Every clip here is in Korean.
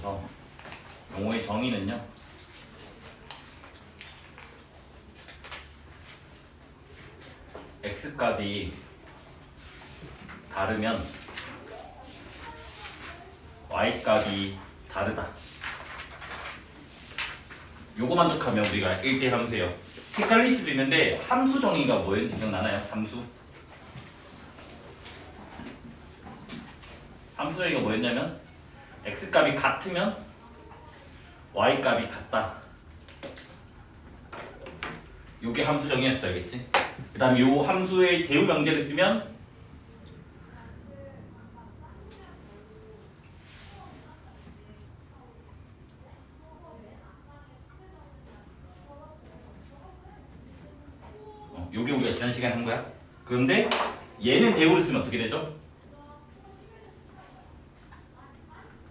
들어서 용어의 정의는요. x값이 다르면 y값이 다르다. 요거 만족하면 우리가 1대1 함수예요. 헷갈릴 수도 있는데 함수 정의가 뭐였는지 기억나나요? 함수 정의가 뭐였냐면 x값이 같으면 y값이 같다. 요게 함수 정의였어. 알겠지? 그 다음에 요 함수의 대우 명제를 쓰면 요게 우리가 지난 시간에 한 거야. 그런데 얘는 대우를 쓰면 어떻게 되죠?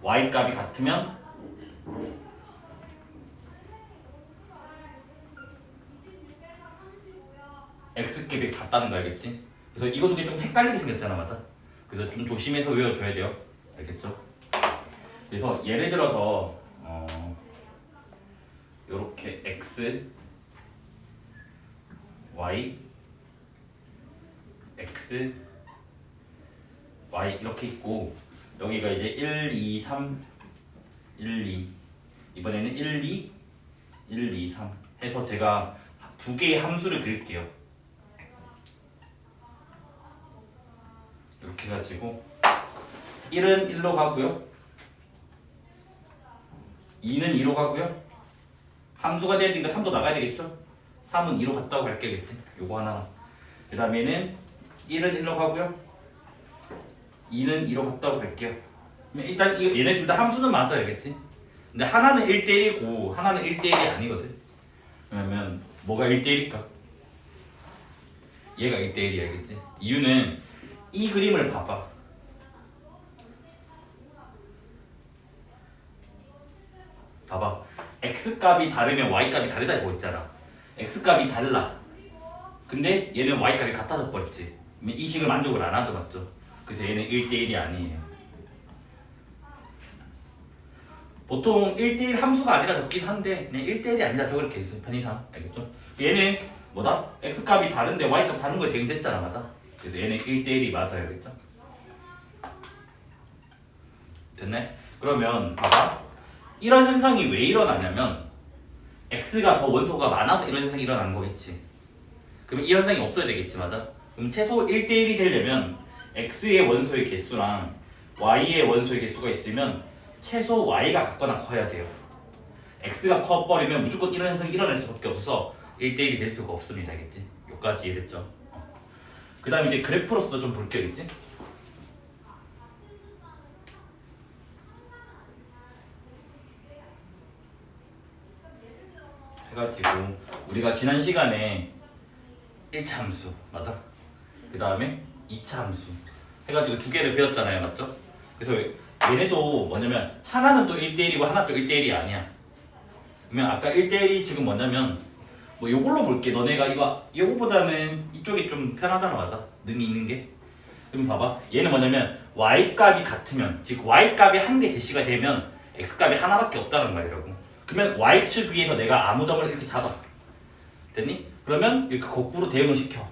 y값이 같으면 x값이 같다는 거 알겠지? 그래서 이거 두 개 좀 헷갈리게 생겼잖아, 맞아? 그래서 좀 조심해서 외워줘야 돼요. 알겠죠? 그래서 예를 들어서 요렇게 x, y, x, y 이렇게 있고 여기가 이제 1, 2, 3, 1, 2 이번에는 1, 2, 1, 2, 3 해서 제가 두 개의 함수를 그릴게요. 이렇게 해가지고 1은 1로 가고요 2는 2로 가고요 함수가 돼야 되니까 3도 나가야 되겠죠? 3은 2로 갔다고 갈게겠지? 요거 하나. 그 다음에는 1은 1로 가고요 2는 2로 갔다고 갈게요. 일단 얘네 둘 다 함수는 맞아야 알겠지? 근데 하나는 1대1이고 하나는 1대1이 아니거든. 왜냐면 뭐가 1대1일까? 얘가 1대1이 알겠지? 이유는 이 그림을 봐봐. 봐봐. x값이 다르면 y값이 다르다 이거 있잖아. x값이 달라. 근데 얘는 y값이 같아져 버렸지. 이 식을 만족을 안 하죠, 맞죠? 그래서 얘는 1대1이 아니에요. 보통 1대1 함수가 아니라 적긴 한데 그냥 1대1이 아니라 적을 이렇게 편의상. 알겠죠? 얘는 뭐다? x값이 다른데 y값 다른 거에 대응됐잖아, 맞아? 그래서 얘는 1대1이 맞아요, 알겠죠? 됐네? 그러면 봐봐. 이런 현상이 왜 일어나냐면 x가 더 원소가 많아서 이런 현상이 일어나는 거겠지. 그러면 이 현상이 없어야 되겠지, 맞아? 그럼 최소 1대1이 되려면 x의 원소의 개수랑 y의 원소의 개수가 있으면 최소 y가 같거나 커야 돼요. x가 커버리면 무조건 이런 현상이 일어날 수밖에 없어서 1대1이 될 수가 없습니다. 알겠지? 여기까지 이해됐죠? 그 다음에 이제 그래프로서 좀 볼 게 있지? 해가지고 우리가 지난 시간에 1차 함수 맞아? 그 다음에 2차 함수 해가지고 두 개를 배웠잖아요, 맞죠? 그래서 얘네도 뭐냐면 하나는 또 1대1이고 하나 또 1대1이 아니야. 그러면 아까 1대1이 지금 뭐냐면 뭐 요걸로 볼게. 너네가 이거보다는 이쪽이 좀 편하잖아, 맞아? 능이 있는 게. 그럼 봐봐. 얘는 뭐냐면 y값이 같으면 즉 y값이 한 개 제시가 되면 x값이 하나밖에 없다는 말이라고. 그러면 y축 위에서 내가 아무 점을 이렇게 잡아. 됐니? 그러면 이렇게 거꾸로 대응을 시켜.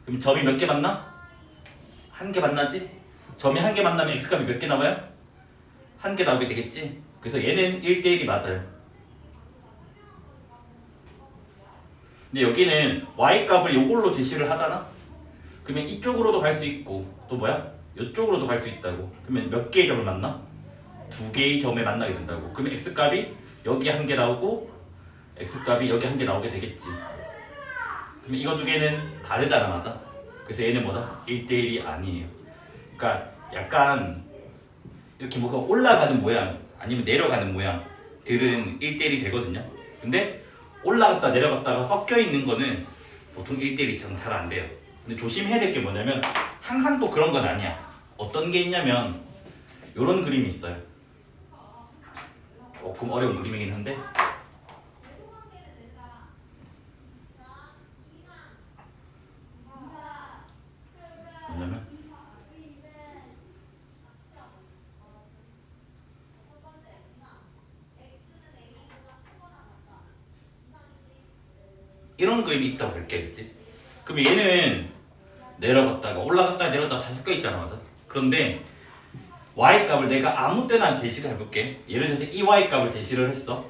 그럼 점이 몇 개 만나? 한 개 만나지? 점이 한 개 만나면 x값이 몇 개 나와요? 한 개 나오게 되겠지? 그래서 얘는 1대1이 맞아요. 근데 여기는 y값을 요걸로 제시를 하잖아? 그러면 이쪽으로도 갈 수 있고 또 뭐야? 이쪽으로도 갈 수 있다고. 그러면 몇 개의 점을 만나? 두 개의 점을 만나게 된다고. 그러면 x값이 여기 한 개 나오고 x값이 여기 한 개 나오게 되겠지. 그러면 이거 두 개는 다르잖아, 맞아? 그래서 얘는 뭐다? 1대1이 아니에요. 그러니까 약간 이렇게 뭐가 올라가는 모양 아니면 내려가는 모양들은 1대1이 되거든요. 근데 올라갔다 내려갔다가 섞여 있는 거는 보통 1대1이 잘 안 돼요. 근데 조심해야 될 게 뭐냐면 항상 또 그런 건 아니야. 어떤 게 있냐면 요런 그림이 있어요. 조금 어려운 그림이긴 한데 뭐냐면 이런 그림이 있다고 볼게겠지. 그럼 얘는 내려갔다가 올라갔다가 내려갔다가 잘 섞여 있잖아, 맞아? 그런데 y 값을 내가 아무 때나 제시를 해볼게. 예를 들어서 이 y 값을 제시를 했어.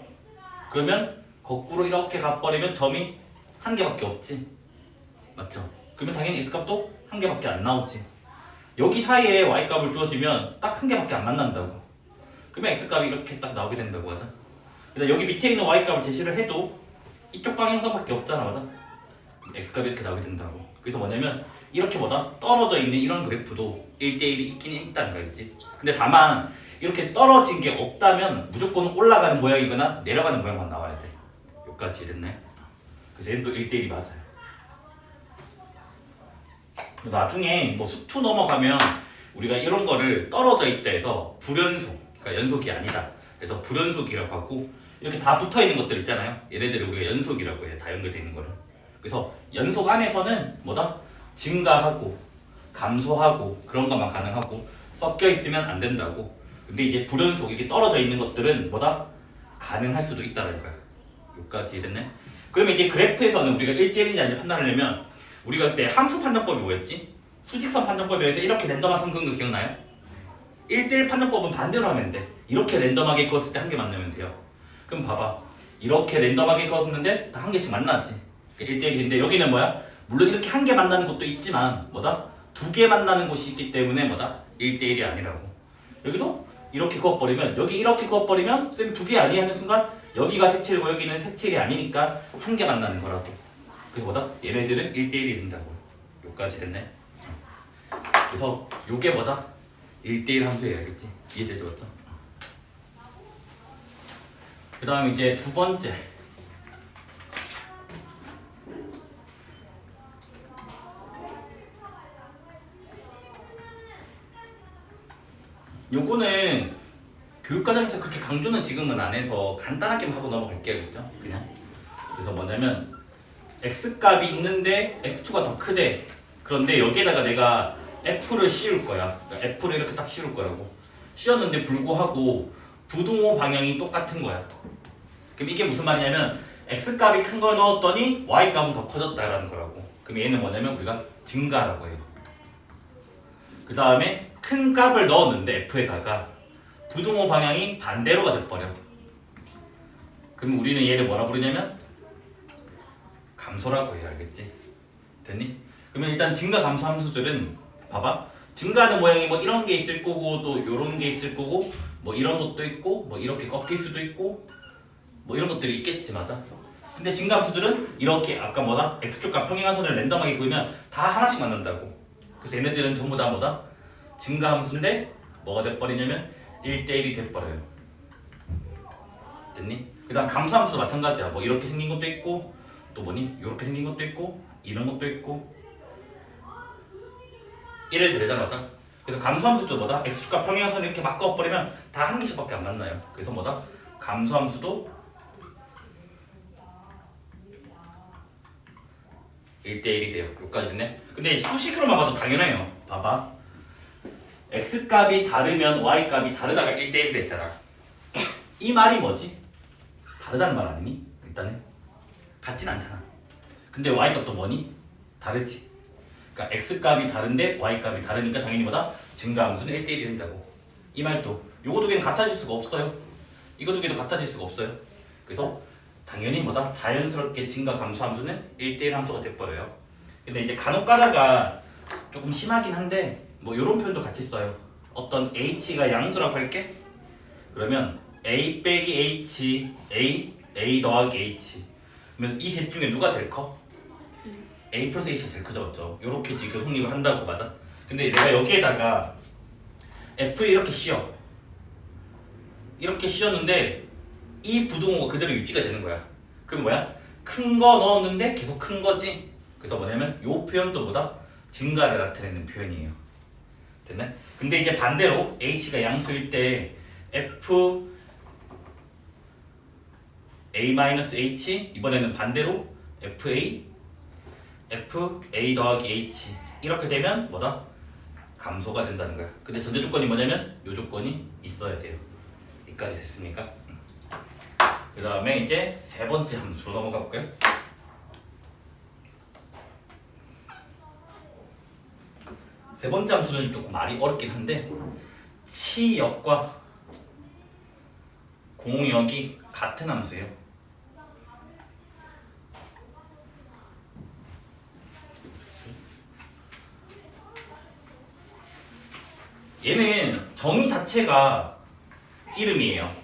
그러면 거꾸로 이렇게 가버리면 점이 한 개밖에 없지, 맞죠? 그러면 당연히 x 값도 한 개밖에 안 나오지. 여기 사이에 y 값을 주어지면 딱 한 개밖에 안 만난다고. 그러면 x 값이 이렇게 딱 나오게 된다고 하자. 그래서 여기 밑에 있는 y 값을 제시를 해도 이쪽 방향성밖에 없잖아, 맞아? x 값이 이렇게 나오게 된다고. 그래서 뭐냐면 이렇게 떨어져 있는 이런 그래프도 1대1이 있긴 있다는 거겠지. 근데 다만 이렇게 떨어진 게 없다면 무조건 올라가는 모양이거나 내려가는 모양만 나와야 돼. 여기까지 됐네. 그래서 얘는 또 1대1이 맞아요. 나중에 뭐 수투 넘어가면 우리가 이런 거를 떨어져 있다 해서 불연속, 그러니까 연속이 아니다. 그래서 불연속이라고 하고, 이렇게 다 붙어 있는 것들 있잖아요. 얘네들을 우리가 연속이라고 해요. 다 연결되어 있는 거를. 그래서 연속 안에서는 증가하고 감소하고 그런 것만 가능하고 섞여 있으면 안 된다고. 근데 이제 불연속 이렇게 떨어져 있는 것들은 가능할 수도 있다는 거야. 여기까지 됐네. 그러면 이제 그래프에서는 우리가 1대1인지 아닌지 판단하려면 우리가 그때 함수 판정법이 뭐였지? 수직선 판정법에서 이렇게 랜덤한 선 그은 거 기억나요? 1대1 판정법은 반대로 하면 돼. 이렇게 랜덤하게 그었을 때 한 개 만나면 돼요. 그럼 봐봐. 이렇게 랜덤하게 그었는데 다 한 개씩 만나지. 1대1인데 여기는 뭐야? 물론 이렇게 한 개 만나는 곳도 있지만 두 개 만나는 곳이 있기 때문에 1대1이 아니라고. 여기도 이렇게 그어버리면, 여기 이렇게 그어버리면 쌤 두 개 아니 하는 순간 여기가 색칠이고 여기는 색칠이 아니니까 한 개 만나는 거라고. 그래서 얘네들은 1대1이 된다고. 여기까지 됐네. 그래서 요게 1대1 함수예요, 알겠지? 이해되죠, 맞죠? 그 다음 이제 두 번째. 요거는 교육과정에서 그렇게 강조는 지금은 안 해서 간단하게만 하고 넘어갈게요, 그죠? 그냥. 그래서 뭐냐면 x값이 있는데 x2가 더 크대. 그런데 여기에다가 내가 f를 씌울 거야. 그러니까 f를 이렇게 딱 씌울 거라고. 씌웠는데 불구하고 부등호 방향이 똑같은 거야. 그럼 이게 무슨 말이냐면 x값이 큰 걸 넣었더니 y값은 더 커졌다라는 거라고. 그럼 얘는 뭐냐면 우리가 증가라고 해요. 그 다음에 큰 값을 넣었는데 f에다가 부등호 방향이 반대로가 돼버려. 그럼 우리는 얘를 뭐라 부르냐면 감소라고 해요, 알겠지? 됐니? 그러면 일단 증가 감소 함수들은 봐봐. 증가하는 모양이 이런 게 있을 거고 또 이런 게 있을 거고 이런 것도 있고 이렇게 꺾일 수도 있고 이런 것들이 있겠지, 맞아? 근데 증가 함수들은 이렇게 아까 x축과 평행하선을 랜덤하게 그리면 다 하나씩 만난다고. 그래서 얘네들은 전부 다 증가 함수인데 뭐가 돼버리냐면 1대1이 돼버려요. 됐니? 그 다음 감소 함수도 마찬가지야. 이렇게 생긴 것도 있고 또 이렇게 생긴 것도 있고 이런 것도 있고 이래 되잖아, 맞아? 그래서 감소함수도 x축과 평행선을 이렇게 막 그어버리면 다 한 개씩밖에 안 만나요. 그래서 감소함수도 1대1이 돼요. 여기까지 됐네. 근데 수식으로만 봐도 당연해요. 봐봐. x값이 다르면 y값이 다르다가 1대1이 됐잖아. 이 말이 뭐지? 다르다는 말 아니니? 일단은 같진 않잖아. 근데 y값도 다르지. 그러니까 x값이 다른데 y값이 다르니까 당연히 증가함수는 1대1이 된다고. 이 말도 요거 두 개는 같아질 수가 없어요. 이거 두 개도 같아질 수가 없어요. 그래서 당연히 자연스럽게 증가 감소 함수는 1대1 함수가 돼버려요. 근데 이제 간혹 가다가 조금 심하긴 한데 요런 표현도 같이 써요. 어떤 h가 양수라고 할게. 그러면 a 빼기 h, a 더하기 h. 그러면 이 셋 중에 누가 제일 커? a 플러스 h가 제일 크죠, 맞죠? 요렇게 지금 성립을 한다고, 맞아? 근데 내가 여기에다가 f 이렇게 씌워. 이렇게 씌웠는데 이 부등호가 그대로 유지가 되는 거야. 그럼 큰 거 넣었는데 계속 큰 거지? 그래서 요 표현도 증가를 나타내는 표현이에요. 됐네? 근데 이제 반대로 h가 양수일 때 f a-h, 이번에는 반대로 fa 더하기 h 이렇게 되면 감소가 된다는 거야. 근데 전제 조건이 뭐냐면 요 조건이 있어야 돼요. 여기까지 됐습니까? 그 다음에 이제 세 번째 함수로 넘어가 볼까요? 세 번째 함수는 조금 말이 어렵긴 한데 치역과 공역이 같은 함수예요. 얘는 정의 자체가 이름이에요.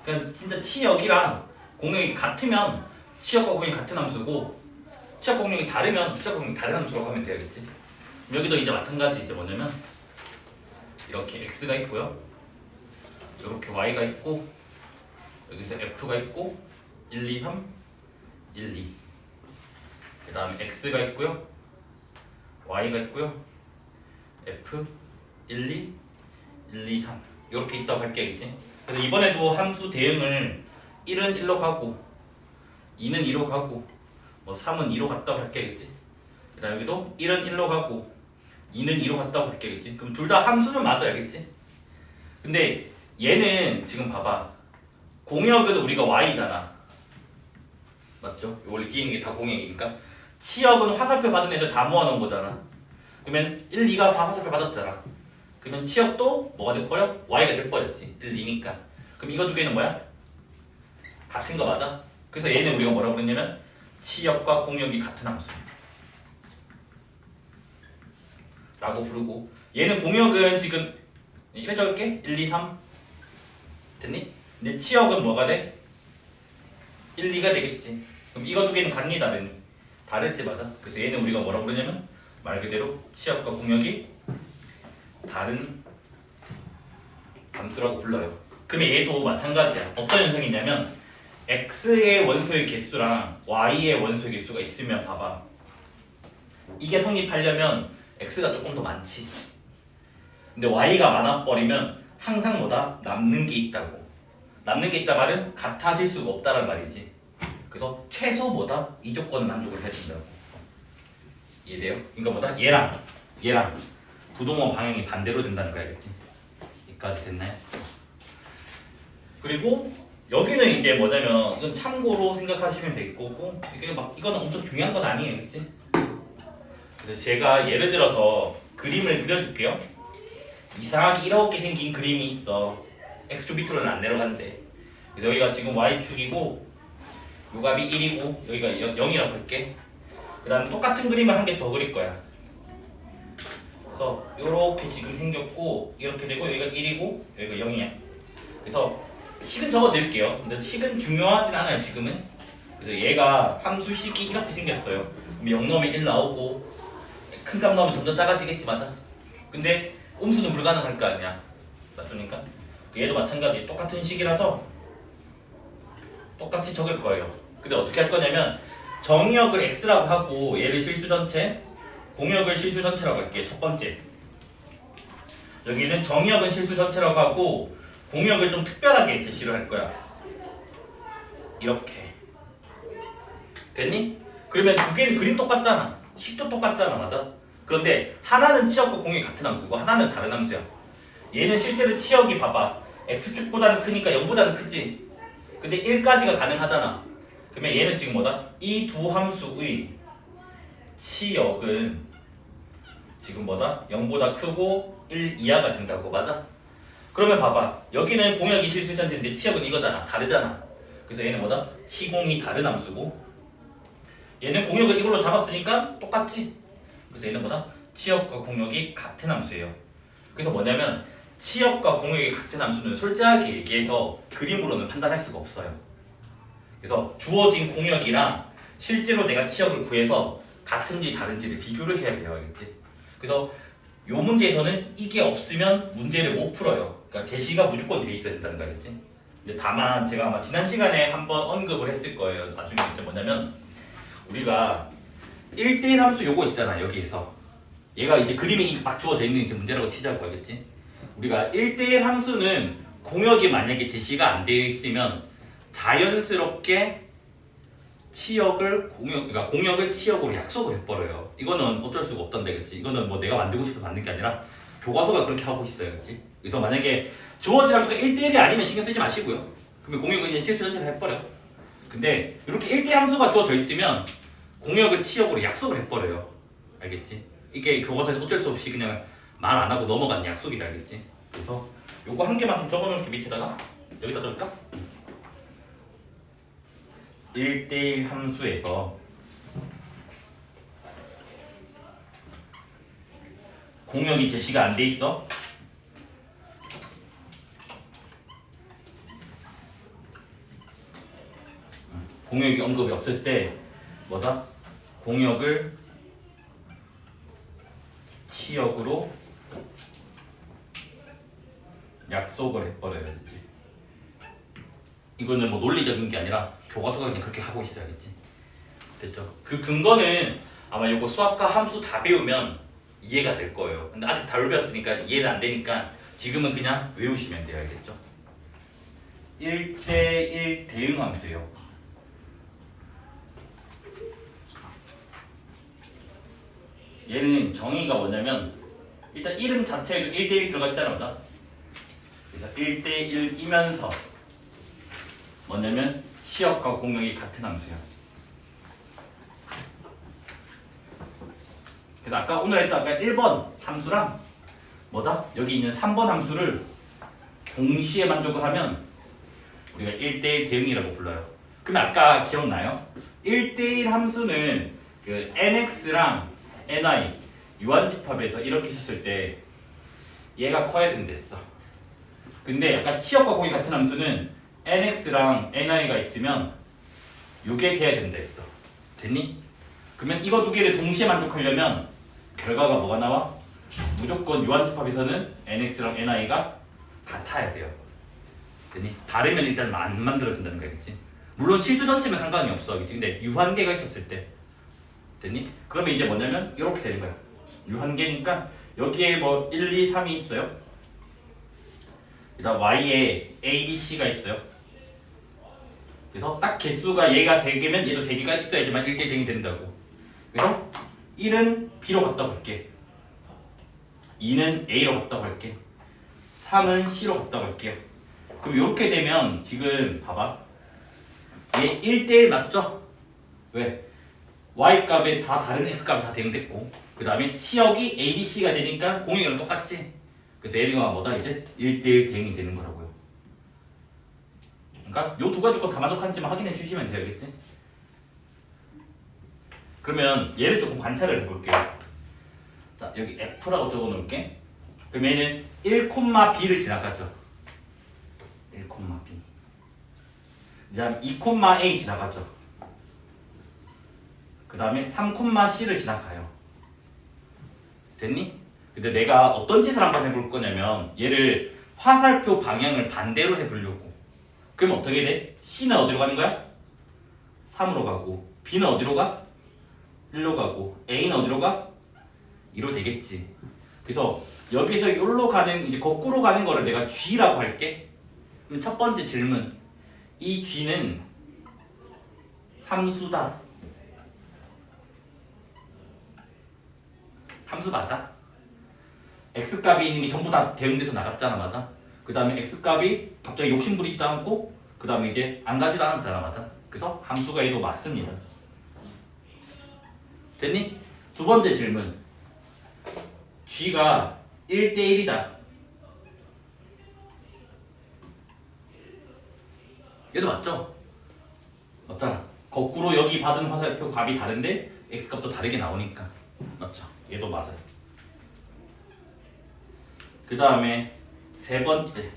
그러니까 진짜 치역이랑 공역이 같으면 치역과 공역이 같은 함수고 치역과 공역이 다르면 치역과 공역이 다른 함수라고 하면 되겠지. 여기도 이제 마찬가지 이제 뭐냐면 이렇게 x가 있고요. 이렇게 y가 있고 여기서 f가 있고 1, 2, 3, 1, 2. 그 다음에 x가 있고요. y가 있고요. f 1, 2, 1, 2, 3 이렇게 있다고 할게겠지. 그래서 이번에도 함수 대응을 1은 1로 가고 2는 2로 가고 뭐 3은 2로 갔다고 할게겠지. 그 다음 여기도 1은 1로 가고 2는 2로 갔다고 할게겠지. 그럼 둘 다 함수는 맞아야겠지. 근데 얘는 지금 봐봐. 공역은 우리가 y잖아. 맞죠? 원래 뒤에 있는 게 다 공역이니까. 치역은 화살표 받은 애들 다 모아놓은 거잖아. 그러면 1, 2가 다 화살표 받았잖아. 그러면 치역도 뭐가 돼버려? y가 돼버렸지. 1, 2니까. 그럼 이거 두 개는 뭐야? 같은 거 맞아? 그래서 얘는 우리가 뭐라고 부르냐면 치역과 공역이 같은 함수 라고 부르고, 얘는 공역은 지금 이래 적을게. 1, 2, 3 됐니? 근데 치역은 뭐가 돼? 1, 2가 되겠지. 그럼 이거 두 개는 같니 다르니? 다르지 맞아? 그래서 얘는 우리가 뭐라고 부르냐면 말 그대로 치역과 공역이 다른 함수라고 불러요. 그러면 얘도 마찬가지야. 어떤 현상이냐면 x의 원소의 개수랑 y의 원소의 개수가 있으면 봐봐. 이게 성립하려면 x가 조금 더 많지. 근데 y가 많아버리면 항상 뭐다? 남는 게 있다고. 남는 게 있다 말은 같아질 수가 없다란 말이지. 그래서 최소 뭐다? 이 조건을 만족을 해야 된다고. 이해돼요? 그러니까 뭐다? 얘랑 부동호 방향이 반대로 된다는 거 알겠지? 여기까지 됐나요? 그리고 여기는 이제 뭐냐면 이건 참고로 생각하시면 될 거고, 이게 막 이거는 엄청 중요한 건 아니에요, 그치? 그래서 제가 예를 들어서 그림을 그려줄게요. 이상하게 이렇게 생긴 그림이 있어. x축 밑으로는 안 내려간대. 그래서 여기가 지금 y축이고 요 값이 1이고 여기가 0이라고 할게. 그 다음 똑같은 그림을 한 개 더 그릴 거야. 그래서 이렇게 지금 생겼고 이렇게 되고 여기가 1이고 여기가 0이야. 그래서 식은 적어 드릴게요. 근데 식은 중요하진 않아요 지금은. 그래서 얘가 함수식이 이렇게 생겼어요. 그럼 0 넣으면 1 나오고 큰 값 넣으면 점점 작아지겠지 맞아? 근데 음수는 불가능할 거 아니야. 맞습니까? 얘도 마찬가지 똑같은 식이라서 똑같이 적을 거예요. 근데 어떻게 할 거냐면 정역을 x라고 하고 얘를 실수 전체, 공역을 실수 전체라고 할게. 첫 번째 여기는 정역은 실수 전체라고 하고 공역을 좀 특별하게 제시를 할 거야. 이렇게 됐니? 그러면 두 개는 그림 똑같잖아. 식도 똑같잖아 맞아? 그런데 하나는 치역과 공역이 같은 함수고 하나는 다른 함수야. 얘는 실제로 치역이 봐봐 x축보다는 크니까 0보다는 크지. 근데 1까지가 가능하잖아. 그러면 얘는 지금 뭐다? 이 두 함수의 치역은 지금 뭐다? 0보다 크고 1 이하가 된다고 맞아? 그러면 봐봐 여기는 공역이 실수전체인데 치역은 이거잖아. 다르잖아. 그래서 얘는 뭐다? 치공이 다른 함수고 얘는 공역을 이걸로 잡았으니까 똑같지? 그래서 얘는 뭐다? 치역과 공역이 같은 함수예요. 그래서 뭐냐면 치역과 공역이 같은 함수는 솔직하게 얘기해서 그림으로는 판단할 수가 없어요. 그래서 주어진 공역이랑 실제로 내가 치역을 구해서 같은지 다른지를 비교를 해야 돼요. 알겠지? 그래서 이 문제에서는 이게 없으면 문제를 못 풀어요. 그러니까 제시가 무조건 돼 있어야 된다는 거 알겠지? 근데 다만 제가 아마 지난 시간에 한번 언급을 했을 거예요. 나중에 그때 뭐냐면 우리가 1대1 함수 요거 있잖아. 여기에서 얘가 이제 그림이 막 주어져 있는 이제 문제라고 치자고 알겠지? 우리가 1대1 함수는 공역이 만약에 제시가 안 되어 있으면 자연스럽게 치역을 그러니까 공역을 치역으로 약속을 해버려요. 이거는 어쩔 수가 없던데, 그치? 이거는 뭐 내가 만들고 싶어서 만든 게 아니라 교과서가 그렇게 하고 있어요, 그치? 그래서 만약에 주어진 함수가 1대1이 아니면 신경 쓰지 마시고요. 그러면 공역은 그냥 실수 전체를 해버려. 근데 이렇게 1대1 함수가 주어져 있으면 공역을 치역으로 약속을 해버려요. 알겠지? 이게 교과서에서 어쩔 수 없이 그냥 말 안 하고 넘어간 약속이다, 알겠지? 그래서 요거 한 개만 좀 적어놓을게. 밑에다가 여기다 적을까? 1대1 함수에서 공역이 제시가 안 돼 있어. 공역이 언급이 없을 때 뭐다? 공역을 치역으로 약속을 해버려야 되지. 이거는 뭐 논리적인 게 아니라 교과서가 그냥 그렇게 하고 있어야겠지. 됐죠? 그 근거는 아마 요거 수학과 함수 다 배우면 이해가 될 거예요. 근데 아직 다 배웠으니까 이해는 안 되니까 지금은 그냥 외우시면 돼요. 알겠죠? 1대1 대응 함수예요. 얘는 정의가 뭐냐면 일단 이름 자체에도 1대1 들어가 있잖아, 맞아? 그래서 1대1이면서 뭐냐면 치역과 공역이 같은 함수야. 그래서 아까 오늘 했던 아까 1번 함수랑 뭐다? 여기 있는 3번 함수를 동시에 만족을 하면 우리가 1대1 대응이라고 불러요. 그럼 아까 기억나요? 1대1 함수는 그 nx랑 ni 유한집합에서 이렇게 썼을 때 얘가 커야 된댔어. 근데 약간 치역과 공이 같은 함수는 nx랑 ni가 있으면 요게 돼야 된다 했어. 됐니? 그러면 이거 두 개를 동시에 만족하려면 결과가 뭐가 나와? 무조건 유한집합에서는 nx랑 ni가 같아야 돼요. 됐니? 다르면 일단 안 만들어진다는 거겠지. 물론 실수 전체면 상관이 없어. 그치? 근데 유한계가 있었을 때 됐니? 그러면 이제 뭐냐면 이렇게 되는 거야. 유한계니까 여기에 뭐 1, 2, 3이 있어요. 그다음 y에 a, b, c가 있어요. 그래서 딱 개수가 얘가 3개면 얘도 3개가 있어야지만 1대 대응이 된다고. 그래서 1은 b로 갔다고 할게. 2는 a로 갔다고 할게. 3은 c로 갔다고 할게요. 그럼 이렇게 되면 지금 봐봐. 얘 1대1 맞죠? 왜? y값에 다 다른 x값이 다 대응됐고 그 다음에 치역이 a, b, c가 되니까 공역이랑 똑같지? 그래서 얘가 뭐다? 이제 1대1 대응이 되는 거라고요. 그러니까 요 두 가지 거 다 만족한지만 확인해 주시면 되겠지? 그러면 얘를 조금 관찰을 해볼게요. 자, 여기 f라고 적어 놓을게. 그럼 얘는 1,b를 지나갔죠. 1,b. 그 다음 2,a 지나갔죠. 그 다음에 3,c를 지나가요. 됐니? 근데 내가 어떤 짓을 한번 해볼 거냐면 얘를 화살표 방향을 반대로 해보려고. 그럼 어떻게 돼? C는 어디로 가는 거야? 3으로 가고 B는 어디로 가? 1로 가고 A는 어디로 가? 2로 되겠지. 그래서 여기서 여기로 가는 이제 거꾸로 가는 거를 내가 G라고 할게. 그럼 첫 번째 질문. 이 G는 함수다. 함수 맞아? x값이 있는 게 전부 다 대응돼서 나갔잖아, 맞아? 그 다음에 x값이 갑자기 욕심부리지도 않고 그 다음에 이제 안 가지도 않았잖아, 맞아? 그래서 함수가 얘도 맞습니다. 됐니? 두 번째 질문. g가 1대1이다. 얘도 맞죠? 맞잖아. 거꾸로 여기 받은 화살표 값이 다른데 x값도 다르게 나오니까 맞죠? 얘도 맞아요. 그 다음에 세 번째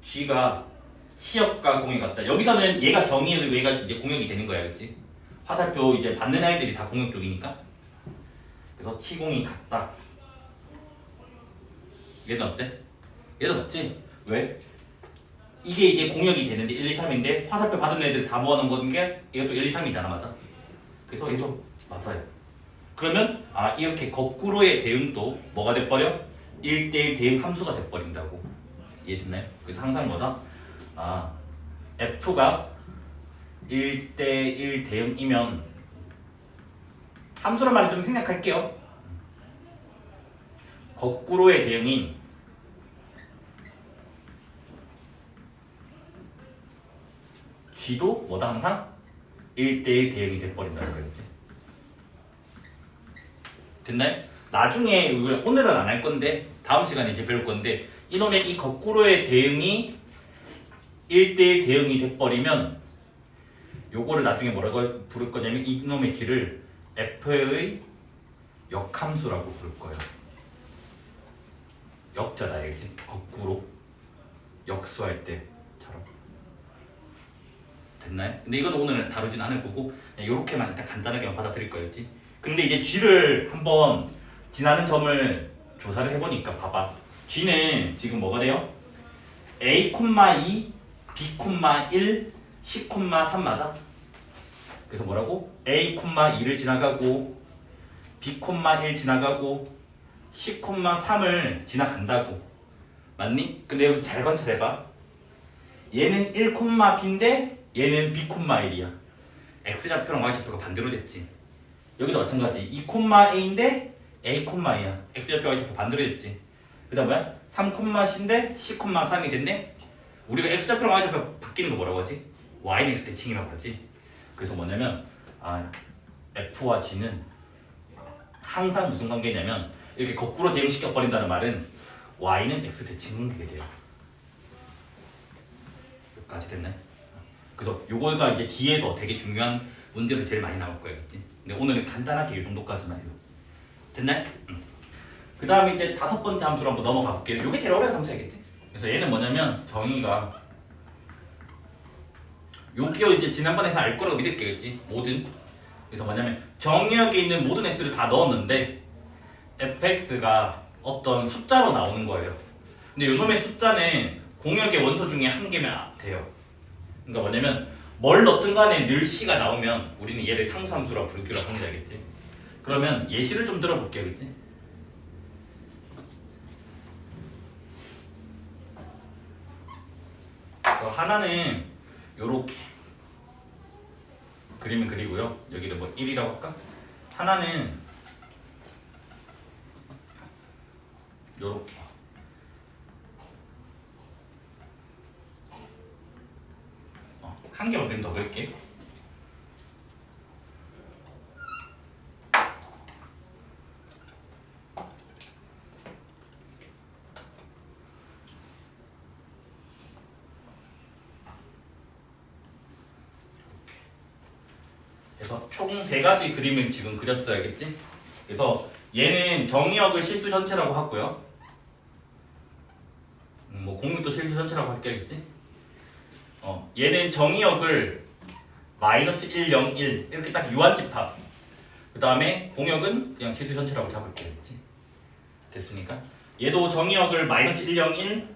g가 치역과 공역이 같다. 여기서는 얘가 정의이고 얘가 이제 공역이 되는 거야, 그렇지? 화살표 이제 받는 아이들이 다 공역 쪽이니까. 그래서 치공이 같다. 얘는 어때? 얘도 맞지? 왜? 이게 이제 공역이 되는데 1, 2, 3인데 화살표 받은 애들 다 모아놓은 건 게 이것도 1, 2, 3이잖아, 맞아? 그래서 얘도 맞아요. 그러면 이렇게 거꾸로의 대응도 뭐가 돼버려? 1대1 대응 함수가 돼버린다고. 이해됐나요? 그래서 항상 뭐다? F가 1대1 대응이면 함수란 말을 좀 생각할게요. 거꾸로의 대응인 G도 뭐다? 항상 1대1 대응이 돼버린다는 거겠지. 됐나요? 나중에 이걸 오늘은 안 할 건데 다음 시간에 이제 배울 건데 이놈의 이 거꾸로의 대응이 1대1 대응이 돼버리면 요거를 나중에 뭐라고 부를 거냐면 이놈의 g를 f의 역함수라고 부를 거예요. 역자다 알겠지? 거꾸로 역수할 때처럼. 됐나요? 근데 이건 오늘 다루진 않을 거고 이렇게만 일단 간단하게만 받아들일 거였지. 근데 이제 g를 한번 지나는 점을 조사를 해보니까 봐봐. g는 지금 뭐가 돼요? a, 2, b, 1, c, 3 맞아? 그래서 뭐라고? a, 2를 지나가고 b, 1 지나가고 c, 3을 지나간다고. 맞니? 근데 여기 잘 관찰해봐. 얘는 1,b인데 얘는 b, 1이야. x좌표랑 y좌표가 반대로 됐지. 여기도 마찬가지. 2,a인데 a,이야. x좌표 y좌표 반대로 됐지. 그 다음 뭐야? 3,c인데 c,3이 됐네? 우리가 x좌표랑 y좌표 바뀌는 거 뭐라고 하지? y는 x 대칭이라고 하지. 그래서 뭐냐면 f와 g는 항상 무슨 관계냐면 이렇게 거꾸로 대응시켜버린다는 말은 y는 x 대칭은 그게 돼요. 여기까지 됐네? 그래서 요거가 이제 뒤에서 되게 중요한 문제로 제일 많이 나올 거예요. 그치? 근데 오늘은 간단하게 이 정도까지만 해요. 됐나요? 그 다음에 이제 5번째 함수로 한번 넘어가 볼게요. 요게 제일 어려운 함수이겠지? 그래서 얘는 뭐냐면 정의가 여기요 이제 지난번에서 알 거라고 믿을게요. 그치? 모든. 그래서 뭐냐면 정의역에 있는 모든 x를 다 넣었는데 fx가 어떤 숫자로 나오는 거예요. 근데 요놈의 숫자는 공역의 원소 중에 한 개면 돼요. 그러니까 뭐냐면 뭘 넣든 간에 늘 c가 나오면 우리는 얘를 상수함수라고 부르기로 합니다. 알겠지? 그러면 예시를 좀 들어볼게요. 그치? 하나는 요렇게 그림을 그리고요. 여기를 뭐 1이라고 할까? 하나는 요렇게 한 개만 그림 더 그릴게. 그래서 총 3가지 그림을 지금 그렸어야겠지? 그래서 얘는 정의역을 실수 전체라고 하고요. 뭐 공역도 실수 전체라고 할게겠지? 얘는 정의역을 마이너스 1, 0, 1 이렇게 딱 유한집합. 그 다음에 공역은 그냥 실수 전체라고 잡을게요. 그치? 됐습니까? 얘도 정의역을 마이너스 1, 0, 1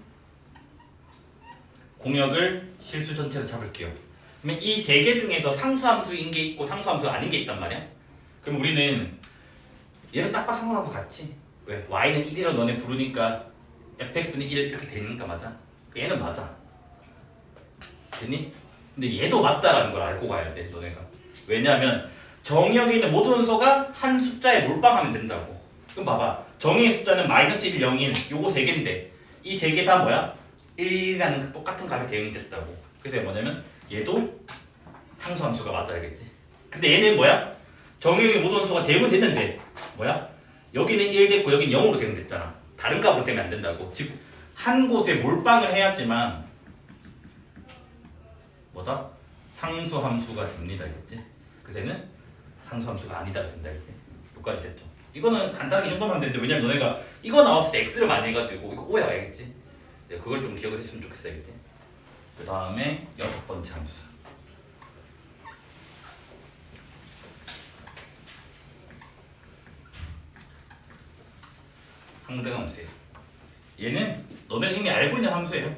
공역을 실수 전체로 잡을게요. 그러면 이 3개 중에서 상수함수인 게 있고 상수함수 아닌 게 있단 말이야. 그럼 우리는 얘는 딱 봐 상수함수 같지? 왜? y는 1이라고 너네 부르니까 fx는 1 이렇게 되니까 맞아. 얘는 맞아. 됐니? 근데 얘도 맞다라는 걸 알고 가야 돼, 너네가. 왜냐하면 정의역에 있는 모든 원소가 한 숫자에 몰빵하면 된다고. 그럼 봐봐. 정의의 숫자는 마이너스 1, 0, 1 요거 3개인데 이 3개 다 뭐야? 1이라는 똑같은 값에 대응이 됐다고. 그래서 뭐냐면 얘도 상수함수가 맞아, 알겠지? 근데 얘는 뭐야? 정의역의 모든 원소가 대응은 됐는데 뭐야? 여기는 1 됐고 여기는 0으로 대응됐잖아. 다른 값으로 되면 안 된다고. 즉 한 곳에 몰빵을 해야지만 뭐다? 상수함수가 됩니다. 알겠지? 그래서 얘는 상수함수가 아니다가 된다. 알겠지? 여기까지 됐죠? 이거는 간단하게 이 정도만 하면 되는데 왜냐면 너네가 이거 나왔을 때 x를 많이 해가지고 이거 오해가 알겠지? 네, 그걸 좀 기억을 했으면 좋겠어. 알겠지? 그 다음에 6번째 함수. 항등함수예요. 얘는 너네는 이미 알고 있는 함수예요.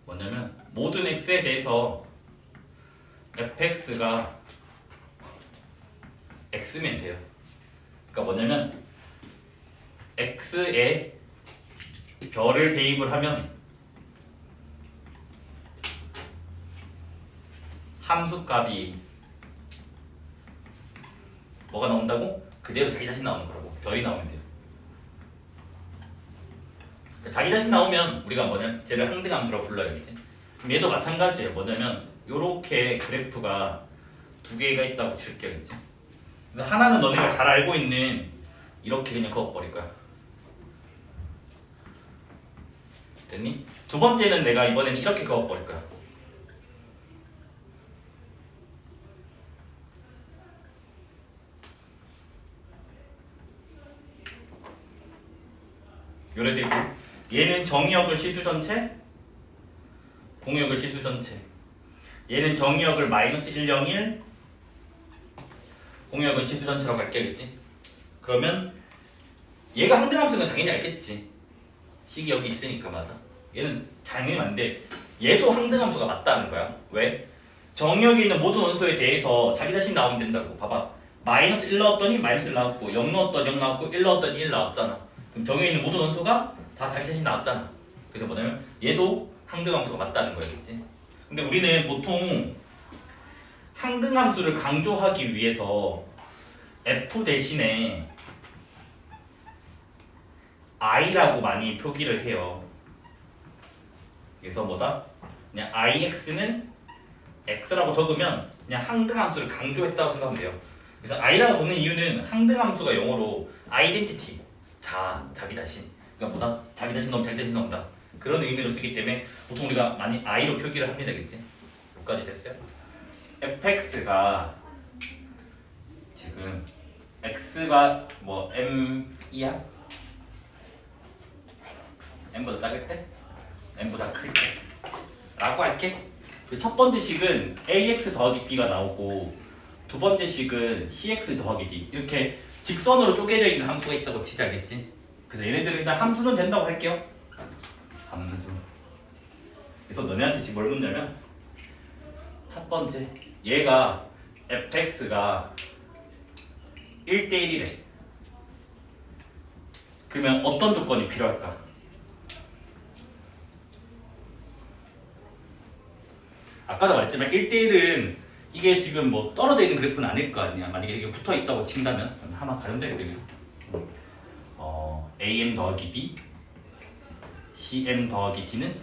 뭐냐면 모든 x에 대해서 fx가 x면 돼요. 그러니까 뭐냐면 x에 별을 대입을 하면 함수값이 뭐가 나온다고? 그대로 자기 자신 나오는 거라고. 별이 나오면 돼요. 그러니까 자기 자신 나오면 우리가 뭐냐? 걔를 항등함수라고 불러야겠지. 그럼 얘도 마찬가지예요. 뭐냐면 요렇게 그래프가 2개가 있다고 칠게요. 그치? 그래서 하나는 너네가 잘 알고 있는 이렇게 그냥 그어버릴 거야. 됐니? 두 번째는 내가 이번에는 이렇게 그어버릴 거야. 요래 되고 얘는 정의역을 실수 전체, 공역을 실수 전체. 얘는 정의역을 마이너스 1, 0, 1, 공역은 실수 전체라고 알겠지? 그러면 얘가 항등함수는 당연히 알겠지. 식이 여기 있으니까 맞아. 얘는 당연히 맞는데 얘도 항등함수가 맞다는 거야. 왜? 정의역에 있는 모든 원소에 대해서 자기 자신 나오면 된다고. 봐봐. 마이너스 1 넣었더니 마이너스 1 나왔고 0 넣었더니 0 나왔고 1 넣었더니 1 나왔잖아. 그럼 정의에 있는 모든 원소가 다 자기 자신 나왔잖아. 그래서 뭐냐면 얘도 항등함수가 맞다는 거였겠지. 근데 우리는 보통 항등함수를 강조하기 위해서 F 대신에 I라고 많이 표기를 해요. 그래서 뭐다? 그냥 IX는 X라고 적으면 그냥 항등함수를 강조했다고 생각하면 돼요. 그래서 I라고 적는 이유는 항등함수가 영어로 아이덴티티, 자기 자신. 그러니까 뭐다? 자기 자신 넣으면 자기 자신 넣는다. 그런 의미로 쓰기 때문에 보통 우리가 많이 I로 표기를 하면 되겠지. 여기까지 됐어요? fx가 지금 x가 뭐 m이야? m보다 작을 때? m보다 클 때? 라고 할게. 첫 번째 식은 ax 더하기 b가 나오고 두 번째 식은 cx 더하기 d 이렇게 직선으로 쪼개져 있는 함수가 있다고 치자겠지. 그래서 얘네들은 일단 함수는 된다고 할게요. 함수. 그래서 너네한테 지금 뭘 묻냐면 첫 번째 얘가 fx가 1대1이래. 그러면 어떤 조건이 필요할까? 아까도 말했지만 1대1은 이게 지금 뭐 떨어져 있는 그래프는 아닐 거 아니야. 만약에 이게 붙어 있다고 친다면 하나 가정되게 되겠 am 더하기 b cm 더하기 d는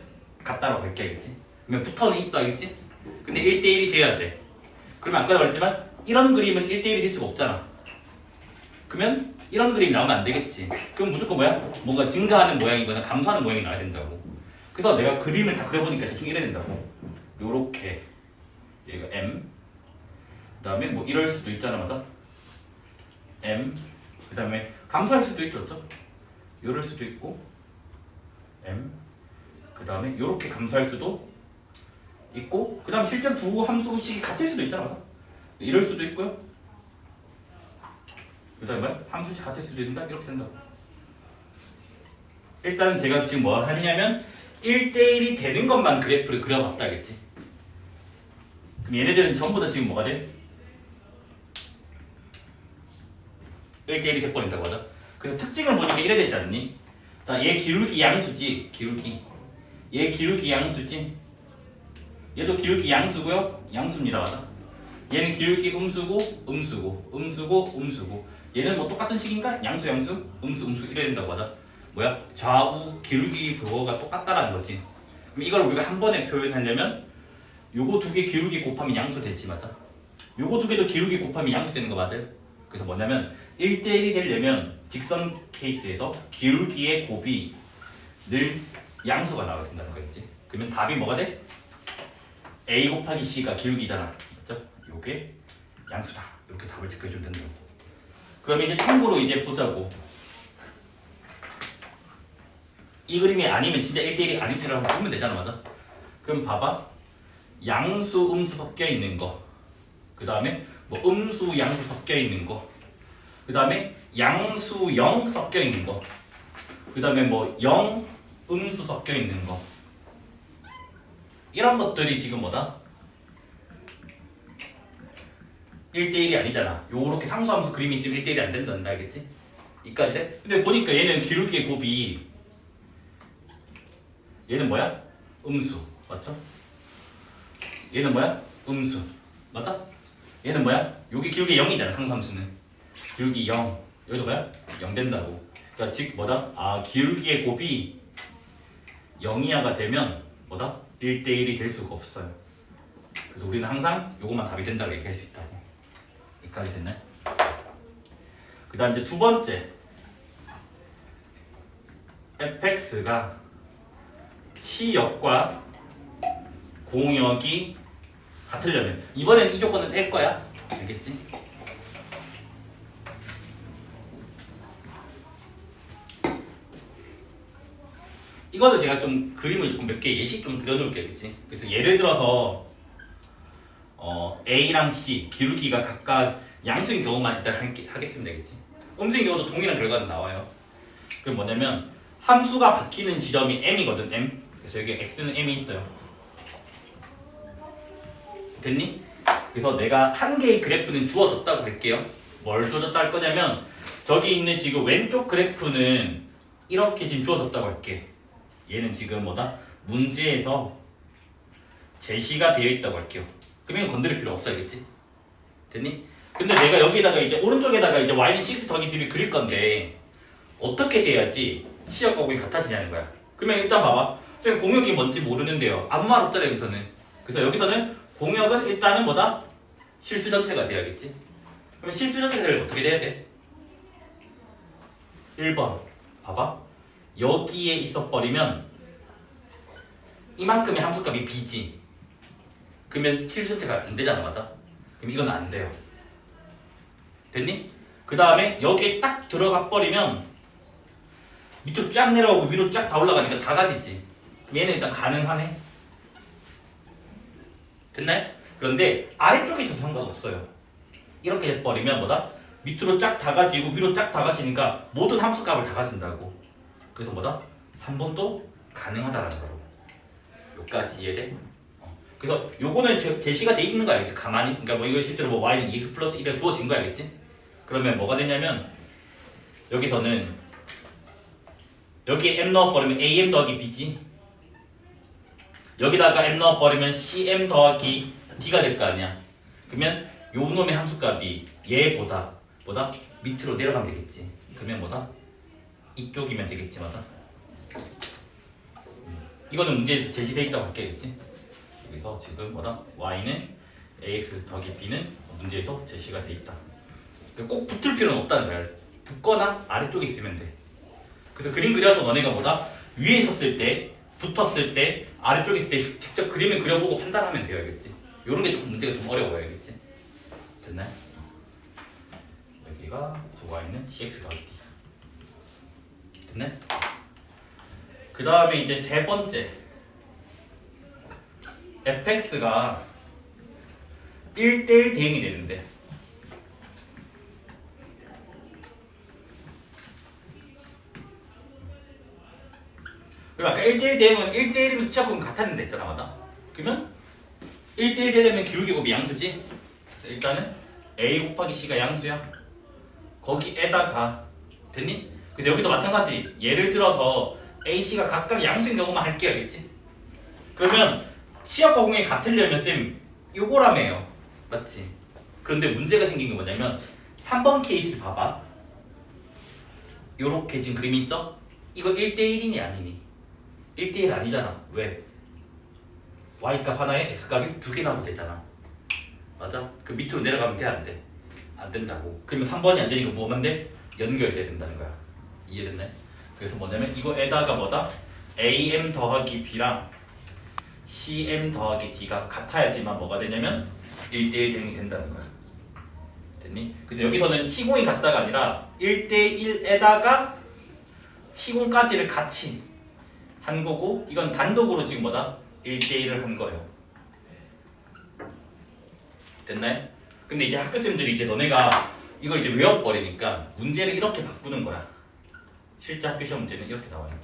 같다고 그렇게 하겠지. 그러면 붙어는 있어야겠지. 근데 1대1이 돼야 돼. 그러면 아까도 말했지만 이런 그림은 1대1이 될 수가 없잖아. 그러면 이런 그림이 나오면 안 되겠지. 그럼 무조건 뭐야? 뭔가 증가하는 모양이거나 감소하는 모양이 나와야 된다고. 그래서 내가 그림을 다 그려보니까 대충 이래야 된다고. 요렇게 얘가 m 그 다음에 뭐 이럴 수도 있잖아. 맞아? m 그 다음에 감소할 수도 있겠죠? 요럴 수도 있고 m 그 다음에 요렇게 감소할 수도 있고 그 다음 실제로 두 함수식이 같을 수도 있잖아. 맞아? 이럴 수도 있고요. 그 다음에 뭐야? 함수식 같을 수도 있다. 이렇게 된다고. 일단 제가 지금 뭐 하냐면 1대1이 되는 것만 그래프를 그려봤다 알겠지? 그럼 얘네들은 전부 다 지금 뭐가 돼? 1대1이 돼버린다고 하죠. 그래서 특징을 보니까 이래 되지 않니? 자, 얘 기울기 양수지. 기울기. 얘 기울기 양수지. 얘도 기울기 양수고요. 양수입니다. 맞아? 얘는 기울기 음수고 음수고 음수고 음수고 얘는 뭐 똑같은 식인가? 양수 양수 음수 음수 이래야 된다고 하자. 뭐야? 좌우 기울기 그거가 똑같다라는 거지. 그럼 이걸 우리가 한 번에 표현하려면 요거 두 개 기울기 곱하면 양수 되지. 맞아? 요거 두 개도 기울기 곱하면 양수 되는 거 맞아요? 그래서 뭐냐면 1대1이 되려면 직선 케이스에서 기울기의 곱이 늘 양수가 나와야 된다는 거겠지. 그러면 답이 뭐가 돼? a 곱하기 c가 기울기잖아. 맞죠? 요게 양수다. 이렇게 답을 체크해주면 된다고. 그럼 이제 참고로 이제 보자고. 이 그림이 아니면 진짜 1대1이 아닌 줄알고 보면 되잖아. 맞아? 그럼 봐봐. 양수 음수 섞여 있는 거. 그 다음에 뭐 음수 양수 섞여 있는 거. 그 다음에 양수 0 섞여 있는 거. 그 다음에 뭐 0 음수 섞여 있는 거. 이런 것들이 지금 뭐다? 1대1이 아니잖아. 요렇게 상수함수 그림이 있으면 1대1이 안 된다. 알겠지? 이까지 돼? 근데 보니까 얘는 기울기의 곱이 얘는 뭐야? 음수. 맞죠? 얘는 뭐야? 음수. 맞아? 얘는 뭐야? 여기 기울기 0이잖아. 상수함수는. 기울기 0. 여기도 뭐야? 0 된다고. 그러니까 즉 뭐다? 아, 기울기의 곱이 0 이하가 되면 뭐다? 1대1이 될 수가 없어요. 그래서 우리는 항상 요것만 답이 된다고 얘기할 수 있다고. 여기까지 됐나요? 그 다음 이제 두 번째 fx가 치역과 공역이 같으려면 이번에는 이 조건은 뗄 거야. 알겠지? 이거는 제가 좀 그림을 몇 개 예시 좀 그려놓을게요. 알겠지? 그래서 예를 들어서 A랑 C 기울기가 각각 양수인 경우만 일단 하겠습니다. 알겠지? 음수인 경우도 동일한 결과는 나와요. 그럼 뭐냐면 함수가 바뀌는 지점이 M이거든. M. 그래서 여기 X는 M이 있어요. 됐니? 그래서 내가 한 개의 그래프는 주어졌다고 할게요. 뭘 주어졌다 할 거냐면 저기 있는 지금 왼쪽 그래프는 이렇게 지금 주어졌다고 할게. 얘는 지금 뭐다? 문제에서 제시가 되어 있다고 할게요. 그러면 건드릴 필요 없어. 알겠지? 됐니? 근데 내가 여기다가 이제 오른쪽에다가 이제 y는 6 더하기 d를 그릴 건데 어떻게 돼야지 치역과 공이 같아지냐는 거야. 그러면 일단 봐봐. 선생님 공역이 뭔지 모르는데요. 아무 말 없잖아 여기서는. 그래서 여기서는 공역은 일단은 뭐다? 실수 전체가 돼야겠지. 그럼 실수 전체를 어떻게 돼야 돼? 1번 봐봐. 여기에 있어버리면 이만큼의 함수값이 b지. 그러면 실수 전체가 안 되잖아. 맞아? 그럼 이건 안 돼요. 됐니? 그 다음에 여기에 딱 들어가 버리면 밑으로 쫙 내려오고 위로 쫙 다 올라가니까 다 가지지. 얘는 일단 가능하네. 됐나요? 그런데 아래쪽에 있어서 상관없어요. 이렇게 해버리면 뭐다? 밑으로 쫙 다 가지고 위로 쫙 다 가지니까 모든 함수값을 다 가진다고. 그래서 뭐다? 3번도 가능하다라는 거라고. 여기까지 이해돼? 그래서 요거는 제시가 돼 있는 거야. 가만히. 그러니까 뭐 이거 실제로 뭐 y는 2x 플러스 1에 주어진 거 알겠지? 그러면 뭐가 되냐면 여기서는 여기에 m 넣어버리면 am 더하기 b지. 여기다가 m 넣어버리면 cm 더하기 d가 될 거 아니야. 그러면 요 놈의 함수값이 얘보다 밑으로 내려가면 되겠지. 그러면 뭐다? 이쪽이면 되겠지. 맞아? 이거는 문제에서 제시되어 있다고 할게겠지. 여기서 지금 뭐다? y는 ax 더하기 b는 문제에서 제시가 돼 있다. 꼭 붙을 필요는 없다는 거야. 붙거나 아래쪽에 있으면 돼. 그래서 그림 그려서 너네가 뭐다? 위에 있었을 때, 붙었을 때, 아래쪽에 있을 때 직접 그림을 그려보고 판단하면 돼요. 알겠지? 요런 게 좀 문제가 좀 어려워요. 알겠지? 됐나요? 여기가 저 y는 cx 더하기 d. 됐나요? 그 다음에 이제 세 번째 fx가 1대1 대응이 되는데 그럼 아까 1대1 대응은 1대1이면서 치역공은 같았는데 했잖아. 맞아? 그러면 1대1 되려면 기울기 곱이 양수지? 그래서 일단은 a 곱하기 c가 양수야. 거기에다가 됐니? 그래서 여기도 마찬가지. 예를 들어서 a, c가 각각 양수인 경우만 할게요. 알겠지? 그러면 치역과 공역이 같으려면 쌤 요거라며요. 맞지? 그런데 문제가 생긴 게 뭐냐면 3번 케이스 봐봐. 요렇게 지금 그림이 있어? 이거 1대1이니 아니니? 1대1 아니잖아. 왜? y값 하나에 x값이 두 개 나오면 되잖아. 맞아? 그 밑으로 내려가면 돼? 안 돼? 안 된다고. 그러면 3번이 안 되니까 뭐만 돼? 연결돼야 된다는 거야. 이해됐나요? 그래서 뭐냐면 이거에다가 뭐다? am 더하기 b랑 cm 더하기 d가 같아야지만 뭐가 되냐면 1대1 대응이 된다는 거야. 됐니? 그래서 여기서는 치공이 같다가 아니라 1대1에다가 치공까지를 같이 한 거고 이건 단독으로 지금 뭐다? 1대1을 한 거예요. 됐나요? 근데 이제 학교생들이 이제 너네가 이걸 이제 외워버리니까 문제를 이렇게 바꾸는 거야. 실제 학교 시험 문제는 이렇게 나와요.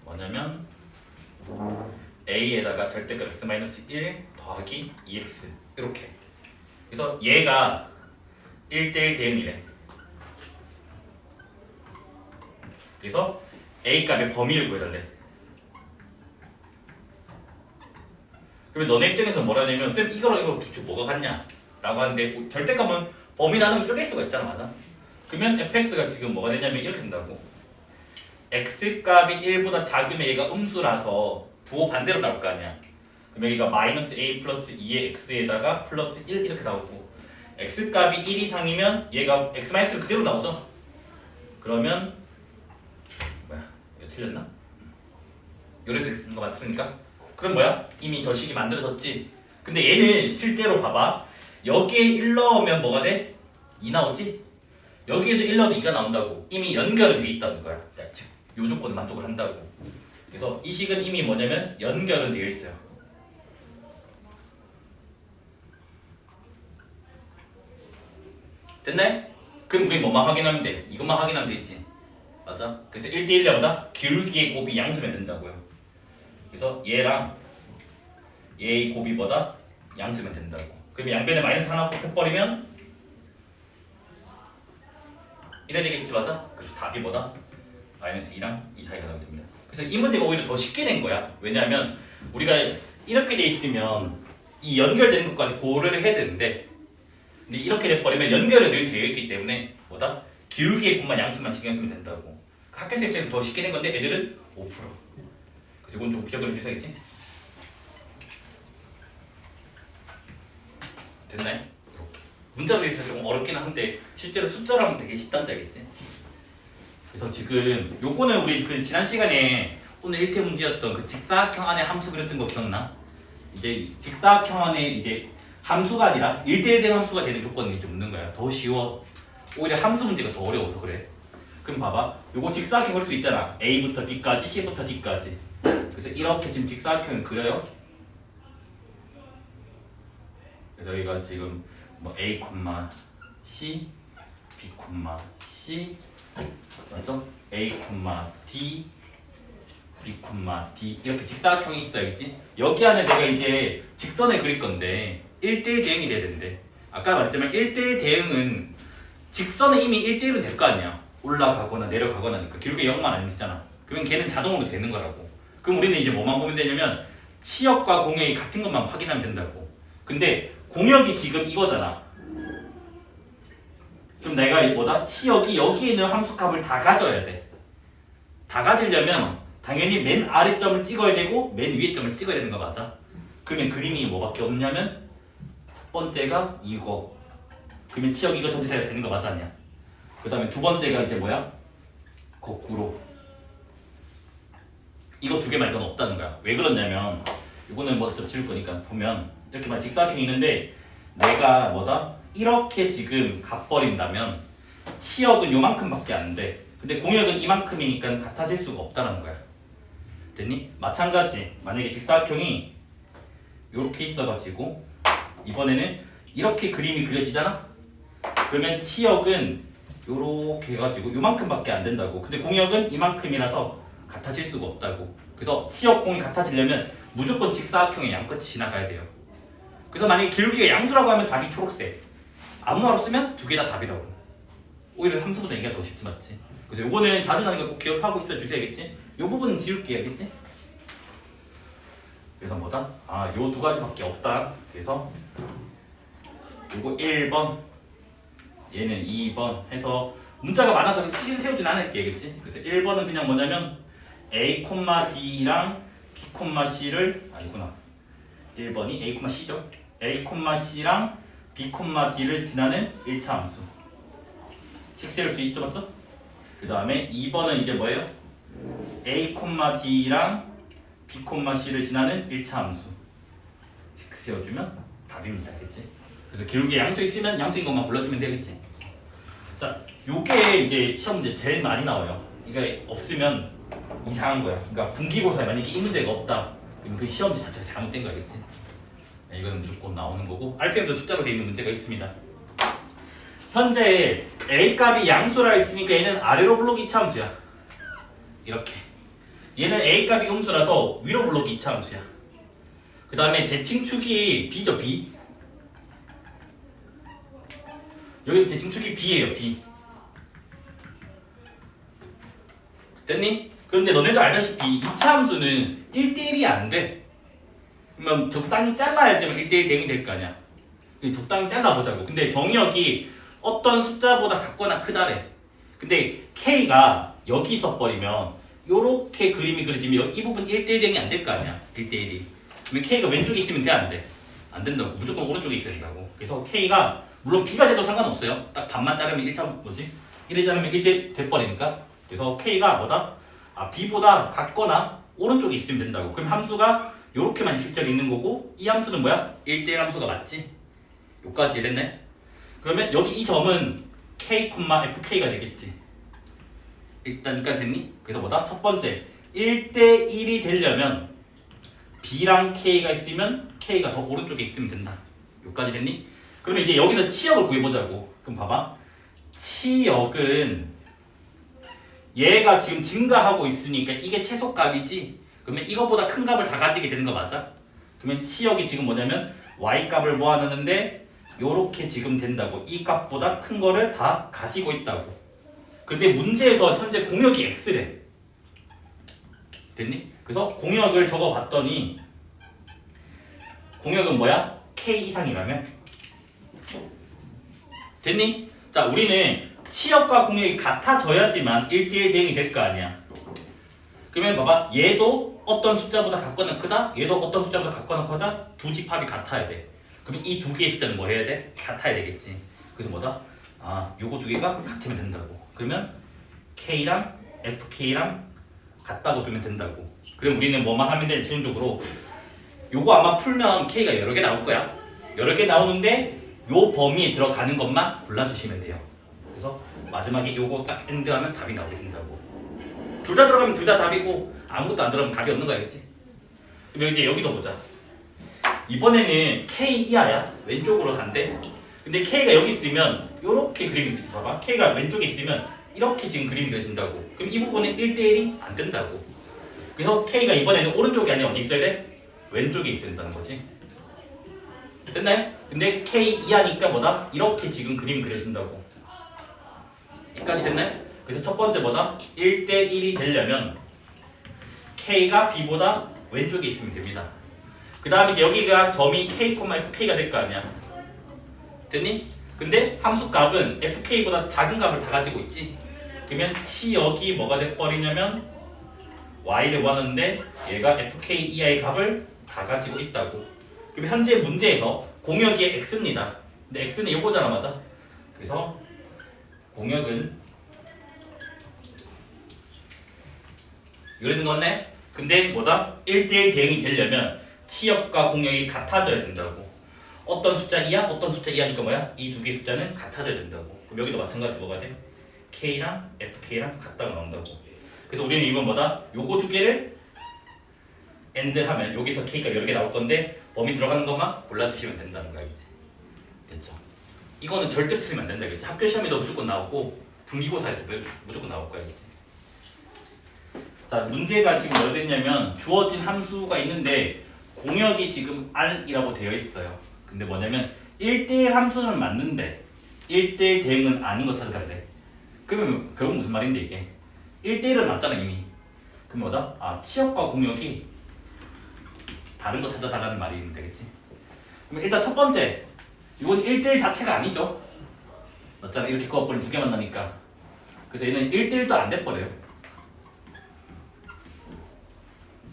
뭐냐면 a에다가 절대값 x-1 더하기 2x 이렇게. 그래서 얘가 1대1 대응이래. 그래서 a 값의 범위를 구해달래. 그러면 너네 입장에서 뭐라 하냐면 쌤 이거랑 이거 도대체 뭐가 같냐? 라고 하는데 절대값은 범위 나누면 쪼갤 수가 있잖아. 맞아? 그러면 fx가 지금 뭐가 되냐면 이렇게 된다고. x값이 1보다 작으면 얘가 음수라서 부호 반대로 나올 거 아니야. 그럼 여기가 마이너스 a 플러스 2의 x에다가 플러스 1 이렇게 나오고 x값이 1 이상이면 얘가 x-를 그대로 나오죠. 그러면 뭐야? 이거 틀렸나? 요래 되는 거 맞습니까? 그럼 뭐야? 이미 저 식이 만들어졌지. 근데 얘는 실제로 봐봐. 여기에 1 넣으면 뭐가 돼? 2 나오지? 여기에도 1 넣어도 2가 나온다고. 이미 연결은 돼 있다는 거야. 즉, 요 조건을 만족을 한다고. 그래서 이 식은 이미 뭐냐면 연결은 되어 있어요. 됐네? 그럼 우리 뭐만 확인하면 돼? 이것만 확인하면 되지. 맞아? 그래서 1대1보다 기울기의 곱이 양수면 된다고요. 그래서 얘랑 얘의 곱이보다 양수면 된다고. 그럼 양변에 마이너스 하나 곱해버리면 이래야 되겠지, 맞아? 그래서 답이 뭐다? 마이너스 2랑 2 사이가 나오게 됩니다. 그래서 이 문제가 오히려 더 쉽게 된 거야. 왜냐하면 우리가 이렇게 돼 있으면 이 연결되는 것까지 고려를 해야 되는데, 근데 이렇게 돼버리면 연결은 늘 되어 있기 때문에 뭐다? 기울기의 곱만 양수만 신경 쓰면 된다고. 학교생 입장에서 더 쉽게 된 건데 애들은 5%. 그래서 이건 좀 기억을 해주셔야겠지? 됐나요? 이렇게. 문자로 되어 있어서 좀 어렵긴 한데 실제로 숫자로 하면 되게 쉽단다, 알겠지? 그래서 지금 요거는 우리 그 지난 시간에 오늘 1태 문제였던 그 직사각형 안에 함수 그렸던 거 기억나? 이제 직사각형 안에 이제 함수가 아니라 1대1 대 함수가 되는 조건이 좀 없는 거야. 더 쉬워. 오히려 함수 문제가 더 어려워서 그래. 그럼 봐봐. 요거 직사각형 그릴 수 있잖아. A부터 B까지, C부터 D까지. 그래서 이렇게 지금 직사각형을 그려요. 그래서 여기가 지금 뭐 A, C, B, C 맞죠? A, D, B, D 이렇게 직사각형이 있어야겠지? 여기 안에 내가 이제 직선을 그릴 건데 1대1 대응이 돼야 되는데 아까 말했지만 1대1 대응은 직선은 이미 1대1은 될 거 아니야. 올라가거나 내려가거나 하니까 기울기 0만 아니면 되잖아. 그러면 걔는 자동으로 되는 거라고. 그럼 우리는 이제 뭐만 보면 되냐면 치역과 공역이 같은 것만 확인하면 된다고. 근데 공역이 지금 이거잖아. 그럼 내가 뭐다? 치역이 여기에 있는 함수값을 다 가져야 돼. 다 가지려면 당연히 맨 아래 점을 찍어야 되고 맨 위에 점을 찍어야 되는 거 맞아? 그러면 그림이 뭐밖에 없냐면 첫 번째가 이거. 그러면 치역 이거 전체 다 되는 거 맞지 않냐? 그 다음에 두 번째가 이제 뭐야? 거꾸로. 이거 두 개 말고는 없다는 거야. 왜 그러냐면 이거는 뭐 좀 지울 거니까 보면 이렇게만 직사각형이 있는데 내가 뭐다? 이렇게 지금 값버린다면 치역은 요만큼밖에 안 돼. 근데 공역은 이만큼이니까 같아질 수가 없다는 거야. 됐니? 마찬가지 만약에 직사각형이 이렇게 있어가지고 이번에는 이렇게 그림이 그려지잖아? 그러면 치역은 요렇게 해가지고 요만큼밖에 안 된다고. 근데 공역은 이만큼이라서 같아질 수가 없다고. 그래서 치역 공이 같아지려면 무조건 직사각형의 양끝이 지나가야 돼요. 그래서 만약에 기울기가 양수라고 하면 답이 초록색, 아무하로 쓰면 두 개 다 답이라고. 오히려 함수보다 얘기가 더 쉽지, 맞지? 그래서 요거는 자주 나는 거 꼭 기억하고 있어 주셔야겠지? 요 부분은 지울게, 알겠지? 그래서 뭐다? 아, 요 두 가지밖에 없다. 그래서 요거 1번, 얘는 2번 해서 문자가 많아서 시즌 세우진 않을게, 알겠지? 그래서 1번은 그냥 뭐냐면 A, D랑 B, C를 아니구나. 1번이 A, C죠? A, C랑 B, D를 지나는 1차 함수. 식 세울 수 있죠, 맞죠? 그 다음에 2번은 이게 뭐예요? A, D랑 B, C를 지나는 1차 함수. 식 세워주면 답입니다, 알겠지? 그래서 기울기 양수 있으면 양수인 것만 골라주면 되겠지? 자, 요게 이제 시험 문제 제일 많이 나와요. 이게 없으면 이상한 거야. 그러니까 분기고사에 만약에 이 문제가 없다, 그럼 그 시험 문제 자체가 잘못된 거겠지? 이거는 무조건 나오는 거고, RPM도 숫자로 되어 있는 문제가 있습니다. 현재 A 값이 양수라 했으니까 얘는 아래로 블록이 2차 함수야. 이렇게. 얘는 A 값이 음수라서 위로 블록이 2차 함수야. 그 다음에 대칭축이 B죠, B. 여기도 대칭축이 B예요, B. 됐니? 그런데 너네도 알다시피 2차 함수는 1대1이 안 돼. 그러면 적당히 잘라야지만 1대1 대응이 될 거 아니야. 적당히 잘라보자고. 근데 정의역이 어떤 숫자보다 같거나 크다래. 근데 K가 여기 있어버리면 요렇게 그림이 그려지면 이 부분 1대1 대응이 안 될 거 아니야. 1대1이. 그러면 K가 왼쪽에 있으면 돼, 안 돼? 안 된다고. 무조건 오른쪽에 있어야 된다고. 그래서 K가 물론 b가 돼도 상관없어요. 딱 반만 자르면 1차 뭐지? 1에 자르면 1대 돼버리니까. 그래서 k가 뭐다? b보다 같거나 오른쪽에 있으면 된다고. 그럼 함수가 요렇게만 실제로 있는 거고 이 함수는 뭐야? 1대1 함수가 맞지? 여기까지 이해됐네? 그러면 여기 이 점은 k, fk가 되겠지. 일단 여기까지 됐니? 그래서 뭐다? 첫 번째 1대1이 되려면 b랑 k가 있으면 k가 더 오른쪽에 있으면 된다. 여기까지 됐니? 그러면 이제 여기서 치역을 구해보자고. 그럼 봐봐. 치역은 얘가 지금 증가하고 있으니까 이게 최소값이지. 그러면 이거보다 큰 값을 다 가지게 되는 거 맞아? 그러면 치역이 지금 뭐냐면 y값을 모아놓는데 요렇게 지금 된다고. 이 값보다 큰 거를 다 가지고 있다고. 근데 문제에서 현재 공역이 x래. 됐니? 그래서 공역을 적어봤더니 공역은 뭐야? k 이상이라면? 됐니? 자, 우리는 치역과 공역이 같아져야지만 1대1 대응이 될 거 아니야. 그러면 봐봐. 얘도 어떤 숫자보다 같거나 크다. 얘도 어떤 숫자보다 같거나 크다. 두 집합이 같아야 돼. 그러면 이 두 개의 숫자는 뭐 해야 돼? 같아야 되겠지. 그래서 뭐다? 요거 두 개가 같으면 된다고. 그러면 K랑 FK랑 같다고 두면 된다고. 그럼 우리는 뭐만 하면 돼? 최종적으로 요거 아마 풀면 K가 여러 개 나올 거야. 여러 개 나오는데 요 범위에 들어가는 것만 골라주시면 돼요. 그래서 마지막에 요거 딱 엔드하면 답이 나오게 된다고. 둘 다 들어가면 둘 다 답이고 아무것도 안 들어가면 답이 없는 거 알겠지? 그럼 이제 여기도 보자. 이번에는 K 이하야. 왼쪽으로 간대. 근데 K가 여기 있으면 이렇게 그림이 그려지. 봐봐. K가 왼쪽에 있으면 이렇게 지금 그림이 그려진다고. 그럼 이 부분은 1대1이 안 된다고. 그래서 K가 이번에는 오른쪽이 아니라 어디 있어야 돼? 왼쪽에 있어야 된다는 거지. 됐나요? 근데 K 이하니까 뭐다? 이렇게 지금 그림이 그려진다고. 여기까지 됐나요? 그래서 첫 번째 뭐다? 1대1이 되려면 K가 B보다 왼쪽에 있으면 됩니다. 그 다음에 여기가 점이 K, FK가 될 거 아니야. 됐니? 근데 함수값은 FK보다 작은 값을 다 가지고 있지. 그러면 치역이 뭐가 돼버리냐면 Y를 구하는데 얘가 FK 이하의 값을 다 가지고 있다고. 그럼 현재 문제에서 공역이 X입니다. 근데 X는 이거잖아, 맞아? 그래서 공역은 이래 된 거네? 근데 뭐다? 1대1 대응이 되려면 치역과 공역이 같아져야 된다고. 어떤 숫자 이하? 어떤 숫자 이하니까 뭐야? 이 두 개의 숫자는 같아져야 된다고. 그럼 여기도 마찬가지 뭐가 돼? K랑 FK랑 같다가 나온다고. 그래서 우리는 이건 뭐다? 요거 두 개를 AND 하면 여기서 K가 여러 개 나올 건데 범위 들어가는 것만 골라주시면 된다는 거 알겠지? 됐죠? 이거는 절대 틀리면 안 된다 알겠지? 학교 시험에도 무조건 나오고 분기고사에도 무조건 나올 거야 알겠지? 자, 문제가 지금 뭐 됐냐면 주어진 함수가 있는데 공역이 지금 R이라고 되어 있어요. 근데 뭐냐면 1대1 함수는 맞는데 1대1 대응은 아닌 거 찾아야 돼. 그러면 결국 무슨 말인데 이게 1대1은 맞잖아 이미. 그럼 뭐다? 치역과 공역이 다른 거 찾아달라는 말이 있는 되겠지. 그럼 일단 첫 번째 이건 1대1 자체가 아니죠. 맞잖아. 이렇게 커버린 두 개 만나니까. 그래서 얘는 1대1도 안 돼버려요.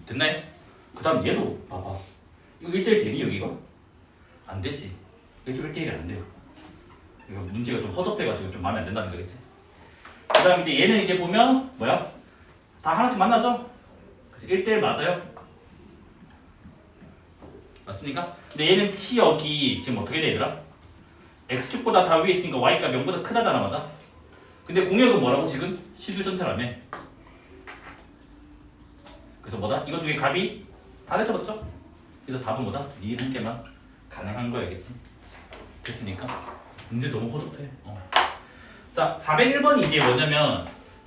됐나요? 그 다음 얘도 봐봐. 이거 1대1 되니 여기가? 안 되지. 이거 1대1이 안 돼요. 이거 문제가 좀 허접해가지고 좀 마음에 안 든다는 거겠지. 그 다음 이제 얘는 이제 보면 뭐야? 다 하나씩 만나죠? 그래서 1대1 맞아요? 맞습니까? 근데 얘는 치역이 지금 어떻게 돼 얘들아? x축보다 다 위에 있으니까 y가 0보다 크다잖아 맞아? 근데 공역은 뭐라고 지금? 시수 전체라며. 그래서 뭐다? 이거 중에 값이 다 내려졌죠? 그래서 답은 뭐다? 니 한 개만 가능한 거야겠지? 됐으니까 문제 너무 허접해. 자, 401번이 이게 뭐냐면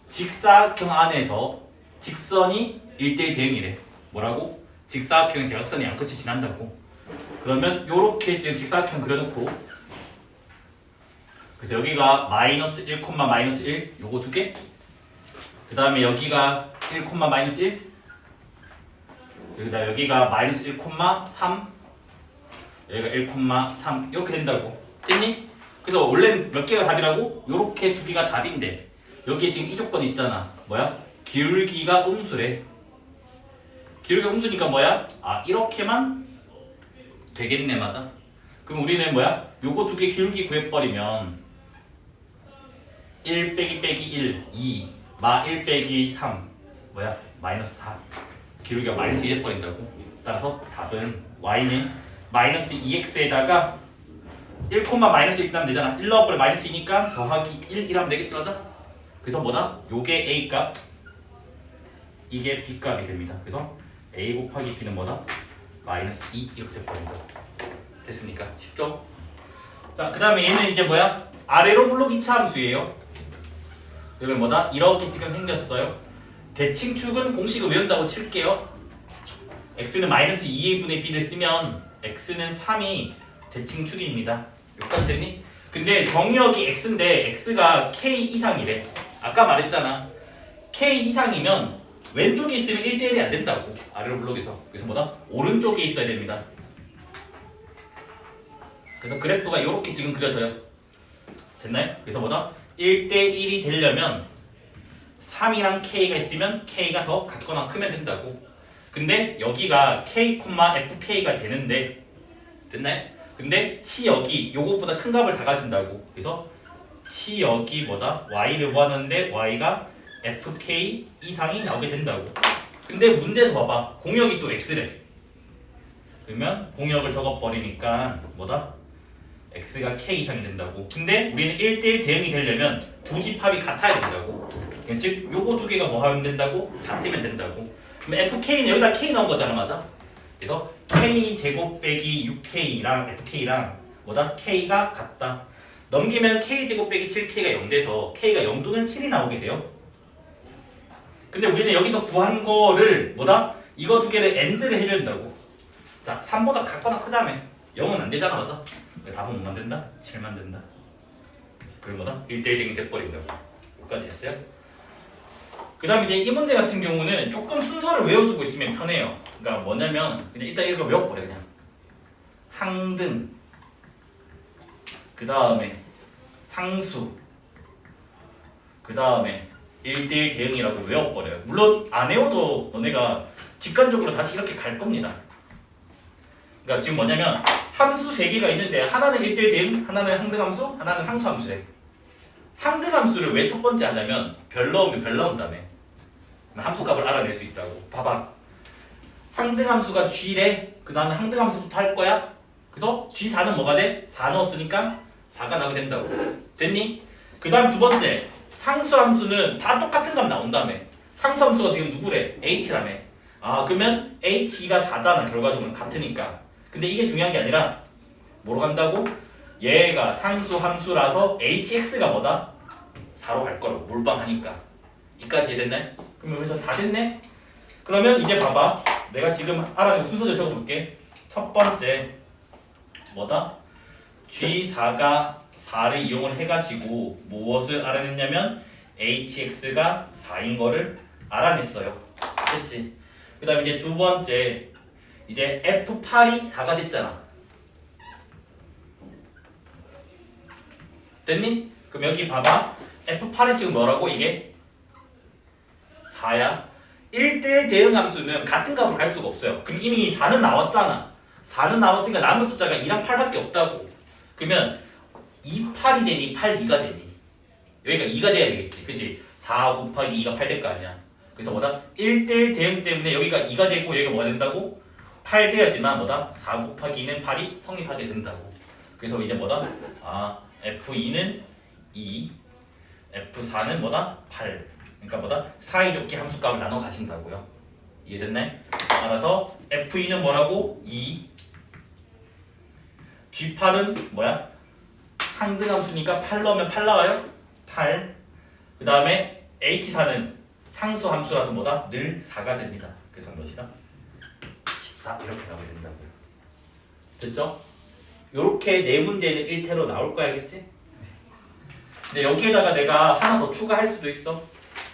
직사각형 안에서 직선이 1대1 대응이래. 뭐라고? 직사각형의 대각선이 양끝이 지난다고. 그러면 요렇게 지금 직사각형 그려놓고 그래서 여기가 마이너스 1, 마이너스 1 요거 두 개. 그 다음에 여기가 1, 마이너스 1 여기다 여기가 마이너스 1, 3 여기가 1, 3 이렇게 된다고. 됐니? 그래서 원래 몇 개가 답이라고? 요렇게 두 개가 답인데 여기에 지금 이 조건이 있잖아. 뭐야? 기울기가 음수래. 기울기가 음수니까 뭐야? 이렇게만 되겠네 맞아? 그럼 우리는 뭐야? 요거 두 개 기울기 구해버리면 1 빼기 빼기 1, 2, 마 1 빼기 3 뭐야? 마이너스 4 기울기가 마이너스 1 해버린다고. 따라서 답은 y는 마이너스 2x에다가 1, 마이너스 1 하면 되잖아. 1 넣어버려 마이너스 2니까 더하기 1 하면 되겠지 맞아? 그래서 뭐다? 요게 a값 이게 b값이 됩니다. 그래서 a 곱하기 b는 뭐다? 마이너스 2 이렇게 돼버린다. 됐습니까? 쉽죠? 자, 그 다음에 얘는 이제 뭐야? 아래로 블록 2차 함수예요. 그러면 뭐다? 이렇게 지금 생겼어요. 대칭축은 공식을 외운다고 칠게요. x는 마이너스 2의 분의 b를 쓰면 x는 3이 대칭축입니다. 여기까지 됐니? 근데 정의역이 x인데 x가 k 이상이래. 아까 말했잖아. k 이상이면 왼쪽에 있으면 1대1이 안 된다고. 아래로 블록에서. 그래서 뭐다? 오른쪽에 있어야 됩니다. 그래서 그래프가 이렇게 지금 그려져요. 됐나요? 그래서 뭐다? 1대1이 되려면 3이랑 k가 있으면 k가 더 같거나 크면 된다고. 근데 여기가 k, fk가 되는데 됐나요? 근데 치역이 요것보다 큰 값을 다 가진다고. 그래서 치역이 뭐다? y를 구하는데 y가 fk 이상이 나오게 된다고. 근데 문제에서 봐봐. 공역이 또 x래. 그러면 공역을 적어버리니까 뭐다? x가 k 이상이 된다고. 근데 우리는 1대1 대응이 되려면 두 집합이 같아야 된다고. 즉 요거 두 개가 뭐 하면 된다고? 같으면 된다고. 그럼 fk는 여기다 k 넣은 거잖아 맞아? 그래서 k 제곱 빼기 6k랑 fk랑 뭐다? k가 같다. 넘기면 k 제곱 빼기 7k가 0 돼서 k가 0 또는 7이 나오게 돼요. 근데 우리는 여기서 구한 거를 뭐다? 이거 두 개를 AND를 해줘야 된다고. 자, 3보다 같거나 크다며 0은 안 되잖아 맞아? 답은 뭐만 된다? 7만 된다. 그럼 뭐다? 1대1이 돼버린다고. 여기까지 됐어요? 그 다음에 이제 이 문제 같은 경우는 조금 순서를 외워두고 있으면 편해요. 그러니까 뭐냐면 그냥 일단 이거 외워버려 그냥. 항등 그 다음에 상수 그 다음에 1대1 대응이라고 외워버려요. 물론 안 외워도 너네가 직관적으로 다시 이렇게 갈 겁니다. 그러니까 지금 뭐냐면 함수 3개가 있는데 하나는 1대1 대응, 하나는 항등함수, 하나는 상수함수래. 항등함수를 왜 첫 번째 하냐면 별 넣으면 별 나온다며. 함수값을 알아낼 수 있다고. 봐봐. 항등함수가 g래. 그 다음에 항등함수부터 할 거야. 그래서 g4는 뭐가 돼? 4 넣었으니까 4가 나오게 된다고. 됐니? 그 다음 두 번째. 상수함수는 다 똑같은 값 나온다며. 상수함수가 지금 누구래? h라며. 아 그러면 h가 4잖아. 결과적으로는 같으니까. 근데 이게 중요한 게 아니라 뭐로 간다고? 얘가 상수함수라서 hx가 뭐다? 4로 갈 거라고. 몰빵하니까. 이까지 됐나요? 그럼 여기서 다 됐네? 그러면 이제 봐봐. 내가 지금 알아낸 순서대로 적어볼게. 첫 번째 뭐다? G4가 4를 이용을 해가지고 무엇을 알아냈냐면 hx가 4인 거를 알아냈어요. 됐지? 그 다음에 이제 두 번째 이제 f8이 4가 됐잖아. 됐니? 그럼 여기 봐봐. f8이 지금 뭐라고? 이게 4야. 1대1 대응 함수는 같은 값으로 갈 수가 없어요. 그럼 이미 4는 나왔잖아. 4는 나왔으니까 남은 숫자가 2랑 8밖에 없다고. 그러면 2, 8이 되니 8, 2가 되니 여기가 2가 돼야 되겠지. 그치? 4 곱하기 2가 8 될 거 아니야. 그래서 뭐다? 1대1 대응 때문에 여기가 2가 되고 여기가 뭐가 된다고? 8 돼야지만 뭐다? 4 곱하기 2는 8이 성립하게 된다고. 그래서 이제 뭐다? 아 F2는 2 F4는 뭐다? 8 그러니까 뭐다? 사이좋게 함수값을 나눠 가신다고요. 이해됐네? 따라서 F2는 뭐라고? 2 G8은 뭐야? 항등함수니까 8 넣으면 8 나와요? 8 그 다음에 H4는 상수함수라서 뭐다? 늘 4가 됩니다. 그래서 몇이다? 14 이렇게 나오게 된다고요. 됐죠? 요렇게 네 문제는 1태로 나올 거 알겠지? 근데 여기에다가 내가 하나 더 추가할 수도 있어.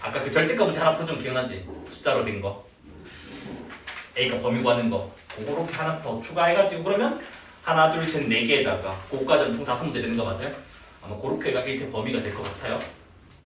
아까 그 절대값 문제 하나 풀어준 거 기억나지? 숫자로 된 거. A가 범위 구하는 거. 그렇게 하나 더 추가해가지고 그러면 하나, 둘, 셋, 네 개에다가 고까지는 총 5문제 되는 거 맞아요? 아마 그렇게가 1태 범위가 될 것 같아요.